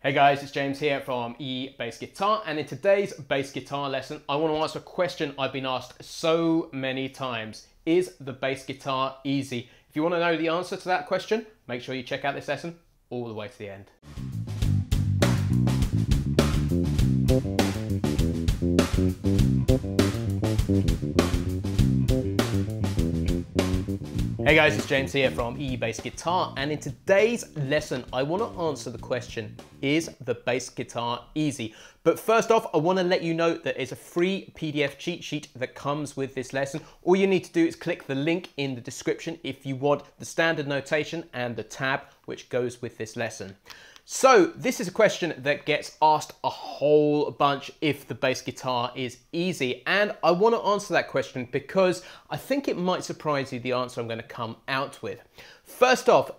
Hey guys, it's James here from eBassGuitar, and in today's bass guitar lesson, I want to answer a question I've been asked so many times. Is the bass guitar easy? If you want to know the answer to that question, make sure you check out this lesson all the way to the end. Hey guys, it's James here from eBassGuitar, and in today's lesson I want to answer the question, is the bass guitar easy? But first off, I want to let you know that there's a free PDF cheat sheet that comes with this lesson. All you need to do is click the link in the description if you want the standard notation and the tab which goes with this lesson. So this is a question that gets asked a whole bunch, if the bass guitar is easy, and I want to answer that question because I think it might surprise you the answer I'm going to come out with. First off,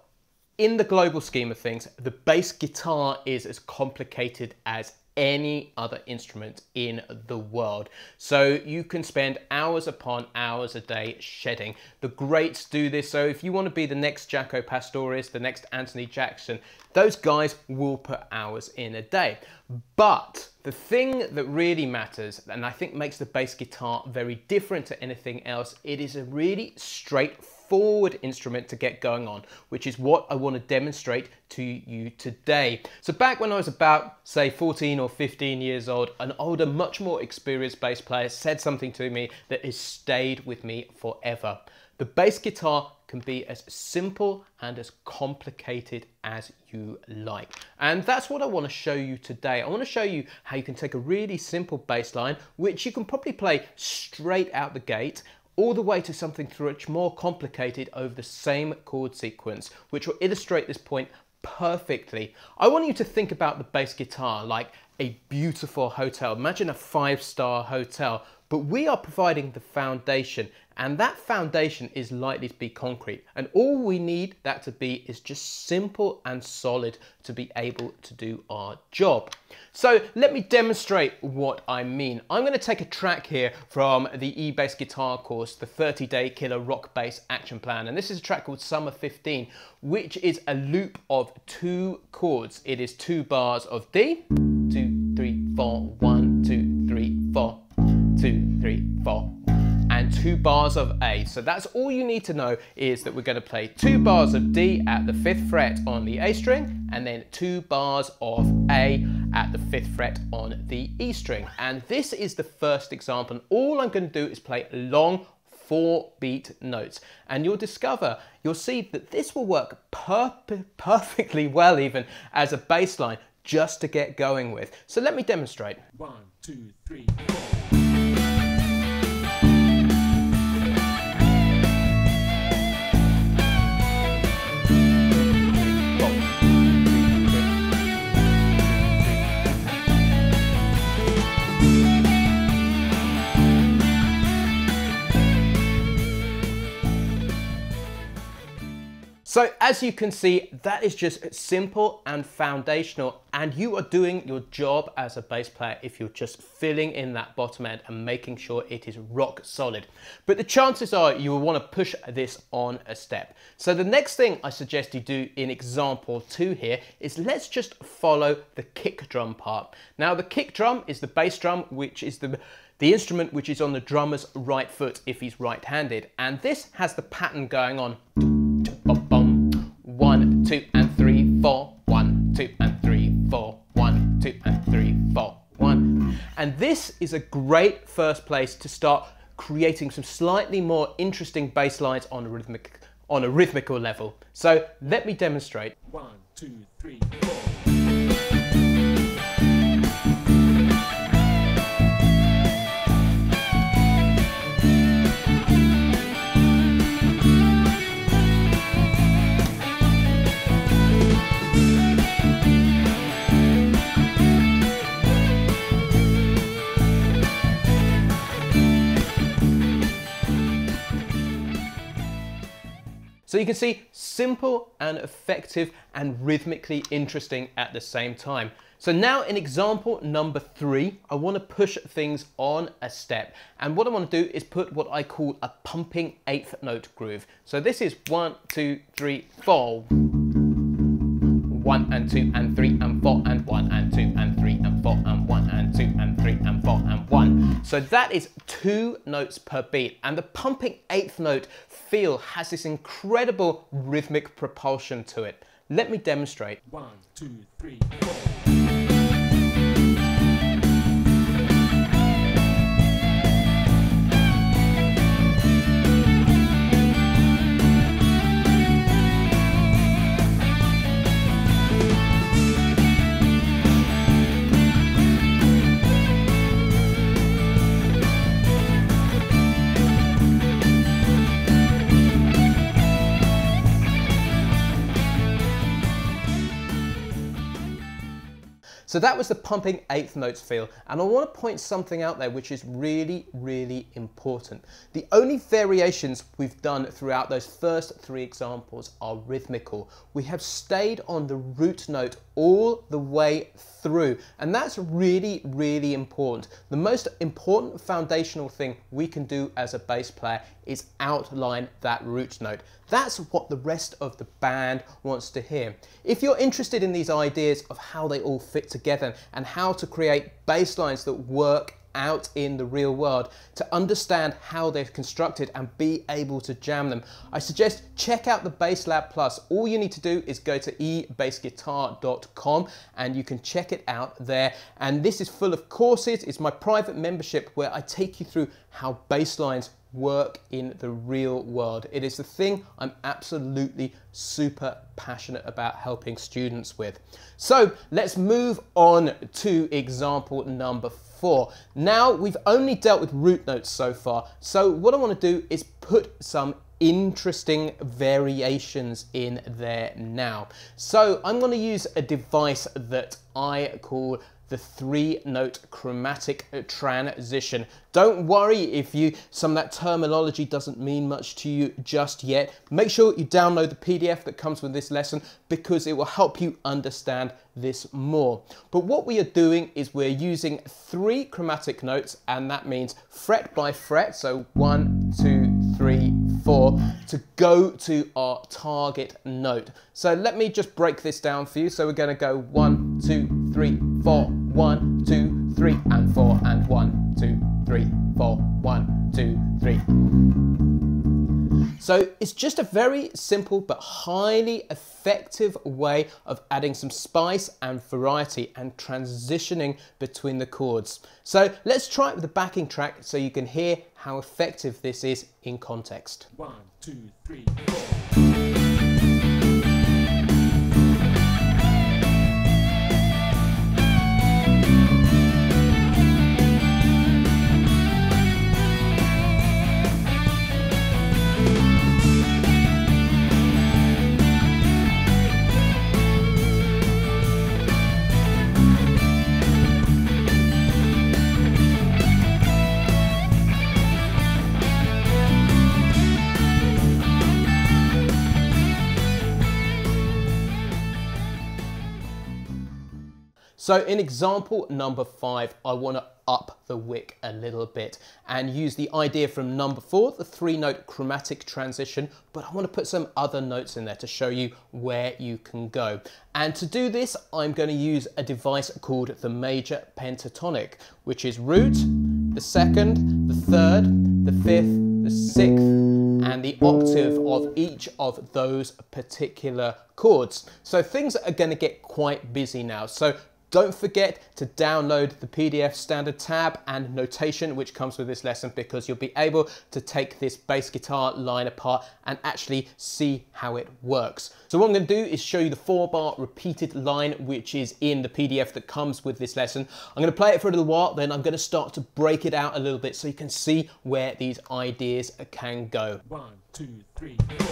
in the global scheme of things, the bass guitar is as complicated as any other instrument in the world. So you can spend hours upon hours a day shedding. The greats do this, so if you want to be the next Jaco Pastorius, the next Anthony Jackson, those guys will put hours in a day. But the thing that really matters, and I think makes the bass guitar very different to anything else, it is a really straightforward instrument to get going on, which is what I want to demonstrate to you today. So back when I was about, say, 14 or 15 years old, an older, much more experienced bass player said something to me that has stayed with me forever. The bass guitar can be as simple and as complicated as you like. And that's what I want to show you today. I want to show you how you can take a really simple bass line, which you can probably play straight out the gate, all the way to something much more complicated over the same chord sequence, which will illustrate this point perfectly. I want you to think about the bass guitar like a beautiful hotel. Imagine a 5-star hotel, but we are providing the foundation, and that foundation is likely to be concrete, and all we need that to be is just simple and solid to be able to do our job. So let me demonstrate what I mean. I'm going to take a track here from the eBassGuitar course, the 30-day killer rock bass action plan, and this is a track called Summer 15, which is a loop of 2 chords. It is 2 bars of D, 2, 3, 4, 1, 2, 3, 4, 2, 3, 4, and 2 bars of A. So that's all you need to know, is that we're going to play 2 bars of D at the 5th fret on the A string, and then 2 bars of A at the 5th fret on the E string. And this is the first example, and all I'm going to do is play long 4-beat notes, and you'll see that this will work perfectly well even as a bass line just to get going with. So let me demonstrate. 1, 2, 3, 4. So as you can see, that is just simple and foundational, and you are doing your job as a bass player if you're just filling in that bottom end and making sure it is rock solid. But the chances are you will want to push this on a step. So the next thing I suggest you do in example 2 here is let's just follow the kick drum part. Now the kick drum is the bass drum, which is the instrument which is on the drummer's right foot if he's right-handed, and this has the pattern going on. 1, 2 and 3, 4, 1, 2 and 3, 4, 1, 2 and 3, 4, 1. And this is a great first place to start creating some slightly more interesting bass lines on a rhythmical level. So let me demonstrate. 1, 2, 3, 4. So you can see, simple and effective and rhythmically interesting at the same time. So now in example number 3, I want to push things on a step. And what I want to do is put what I call a pumping 8th note groove. So this is 1, 2, 3, 4. 1 and 2 and 3 and 4 and 1. So that is 2 notes per beat, and the pumping 8th note feel has this incredible rhythmic propulsion to it. Let me demonstrate. 1, 2, 3, 4. So that was the pumping 8th notes feel, and I want to point something out there which is really, really important. The only variations we've done throughout those first 3 examples are rhythmical. We have stayed on the root note all the way through, and that's really, really important. The most important foundational thing we can do as a bass player is outline that root note. That's what the rest of the band wants to hear. If you're interested in these ideas of how they all fit together and how to create bass lines that work out in the real world, to understand how they're constructed and be able to jam them, I suggest check out the Bass Lab Plus. All you need to do is go to eBassGuitar.com and you can check it out there. And this is full of courses. It's my private membership where I take you through how bass lines work in the real world. It is the thing I'm absolutely super passionate about helping students with. So let's move on to example number 4. Now we've only dealt with root notes so far, so what I want to do is put some interesting variations in there now. So I'm going to use a device that I call the 3-note chromatic transition. Don't worry if some of that terminology doesn't mean much to you just yet. Make sure you download the PDF that comes with this lesson because it will help you understand this more. But what we are doing is we're using 3 chromatic notes, and that means fret by fret, so 1, 2, 3, 4, to go to our target note. So let me just break this down for you. So we're going to go 1, 2, 3, 4, 1, 2, 3, and 4, and 1, 2, 3, 4, 1, 2, 3. So it's just a very simple but highly effective way of adding some spice and variety and transitioning between the chords. So let's try it with the backing track so you can hear how effective this is in context. 1, 2, 3, 4. So in example number 5, I want to up the wick a little bit and use the idea from number 4, the 3-note chromatic transition, but I want to put some other notes in there to show you where you can go. And to do this, I'm going to use a device called the major pentatonic, which is root, the 2nd, the 3rd, the 5th, the 6th, and the octave of each of those particular chords. So things are going to get quite busy now. So don't forget to download the PDF standard tab and notation which comes with this lesson, because you'll be able to take this bass guitar line apart and actually see how it works. So what I'm going to do is show you the 4-bar repeated line which is in the PDF that comes with this lesson. I'm going to play it for a little while, then I'm going to start to break it out a little bit so you can see where these ideas can go. 1, 2, 3, 4.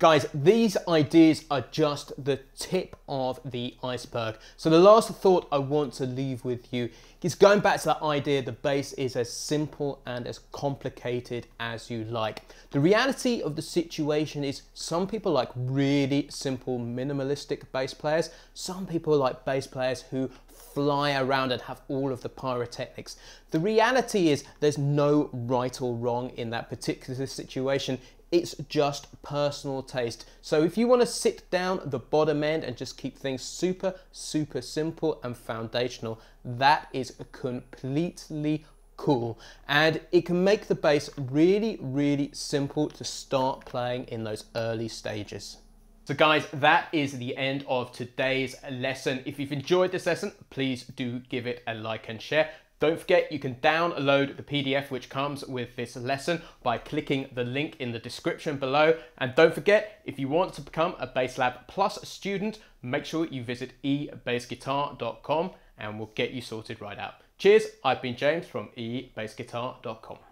Guys, these ideas are just the tip of the iceberg. So the last thought I want to leave with you is going back to that idea the bass is as simple and as complicated as you like. The reality of the situation is some people like really simple minimalistic bass players. Some people like bass players who fly around and have all of the pyrotechnics. The reality is there's no right or wrong in that particular situation. It's just personal taste. So if you want to sit down the bottom end and just keep things super, super simple and foundational, that is completely cool. And it can make the bass really, really simple to start playing in those early stages. So guys, that is the end of today's lesson. If you've enjoyed this lesson, please do give it a like and share. Don't forget, you can download the PDF which comes with this lesson by clicking the link in the description below. And don't forget, if you want to become a BassLab Plus student, make sure you visit eBassGuitar.com and we'll get you sorted right out. Cheers, I've been James from eBassGuitar.com.